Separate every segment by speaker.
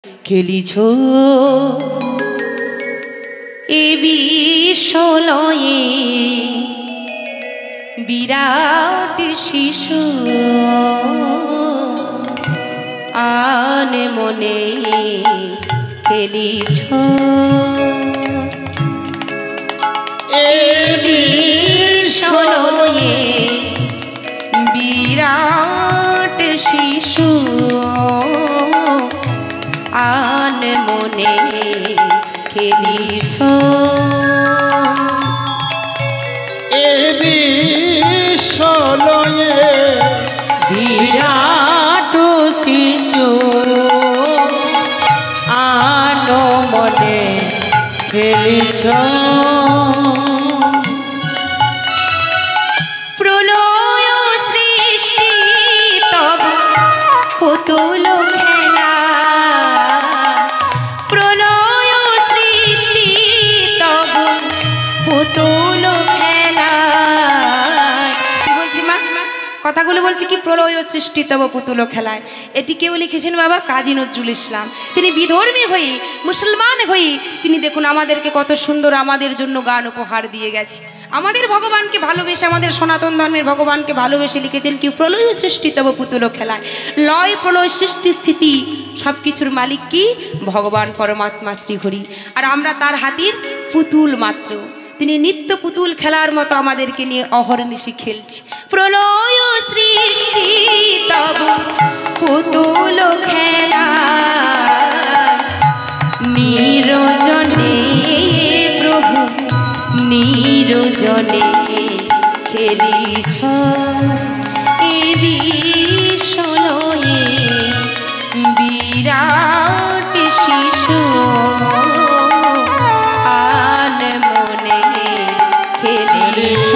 Speaker 1: খেলিছ এ বিশ্বলয়ে বিরাট শিশু আনে মনে খেলিছ এ বিশ্বলয়ে বিরাট শিশু আন মনে খেলিছ
Speaker 2: এ বিশ্বলয়ে
Speaker 1: বিরাট শিশু আন মনে খেলিছ প্রলয় সৃষ্টি তব পুতুল খেলা প্রলয় সৃষ্টি তব পুতুল খেলা কি বলছি মা কথাগুলো বলছি কি প্রলয় সৃষ্টি তব পুতুল খেলায় এটি কেউ লিখেছেন বাবা কাজী নজরুল ইসলাম। তিনি বিধর্মী হয়ে মুসলমান হয়ে তিনি দেখুন আমাদেরকে কত সুন্দর আমাদের জন্য গান উপহার দিয়ে গেছে। আমাদের ভগবানকে ভালোবেসে আমাদের সনাতন ধর্মের ভগবানকে ভালোবেসে লিখেছেন কি প্রলয় সৃষ্টি তব পুতুল খেলায়। লয় প্রলয় সৃষ্টি স্থিতি সব কিছুর মালিক কি ভগবান পরমাত্মা শ্রীহরি, আর আমরা তার হাতির পুতুল মাত্র। তিনি নিত্য পুতুল খেলার মতো আমাদেরকে নিয়ে অহর্নিশি খেলছে। প্রলয় সৃষ্টি তব পুতুল খেলা নিরজনে প্রভু নিরজনে খেলিছ এ বিশ্বলয়ে বিরাট শিশু আন মনে খেলিছ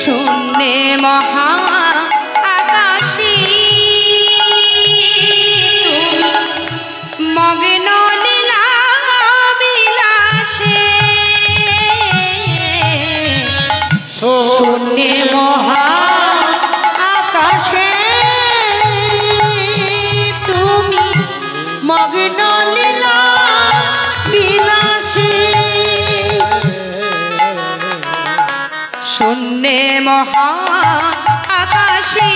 Speaker 1: শূন্যে মহা আকাশে তুমি মগ্ন লীলা বিলাসে শূন্যে মহা
Speaker 2: আকাশে তুমি মগ্ন লীলা বিলাসে
Speaker 1: শূন্যে মহা আকাশে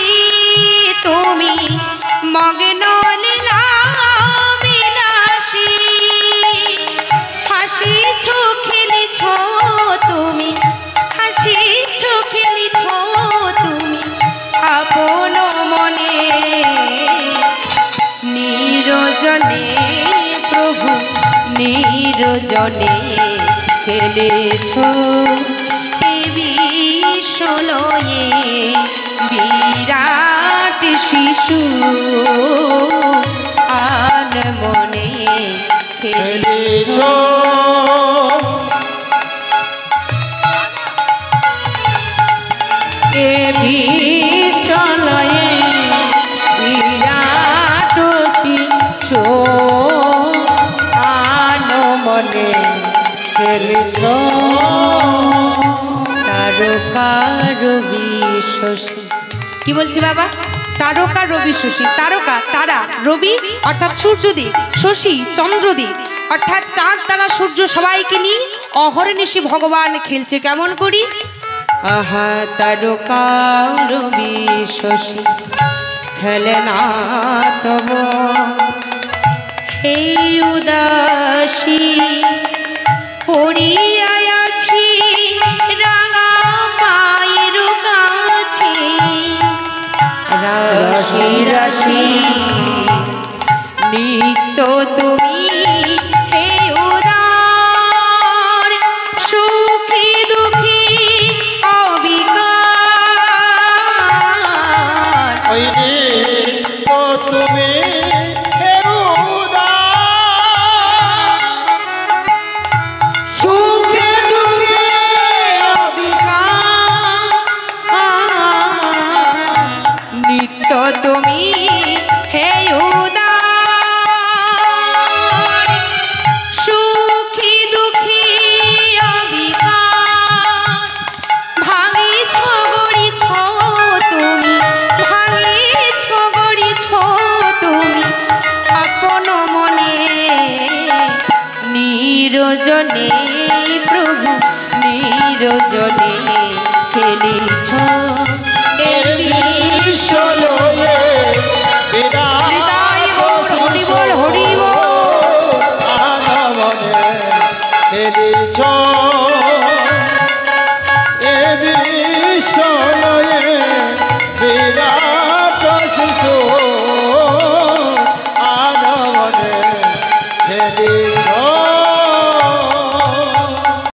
Speaker 1: তুমি মগ্ন লীলা বিলাসী হাসিছ খেলিছ তুমি হাসিছ খেলিছ তুমি আপন মনে নিরজনে প্রভু নিরজনে খেলেছ বিশ্বলয়ে বিরাট শিশু আন মনে খেলিছ
Speaker 2: এ বিশ্বলয়ে বিরাট শিশু আন মনে খেলিছ
Speaker 1: তারকা রবি শশী কি বলছি বাবা তারকা রবি শশী তারকা তারা রবি অর্থাৎ সূর্যদেব শশী চন্দ্রদেব অর্থাৎ চাঁদ তারা সূর্য সবাইকে নিয়ে অহর্নিশি ভগবান খেলছে কেমন করি আহা তারকা রবি শশী খেলে না তব হে উদাসী পড়িয়া আছি রাঙা পায়ের কাছে রাশি রাশি নিত্য তুমি হে উদার সুখী দুঃখী অবিকার
Speaker 3: ওই নিত্য তুমি হে উদার
Speaker 2: সুখে দুঃখে অবিকার
Speaker 1: নিত্য তুমি হে উদার সুখী দুঃখী অবিকার ভাঙিছ গড়িছ তুমি ভাঙিছ গড়িছ তুমি আপন মনে নিরজনে প্রভু নিরজনে খেলিছ এর
Speaker 3: বিশ্বলয়ে বিরাট
Speaker 1: হরি বল হরি বল
Speaker 3: আনমনে খেলিছ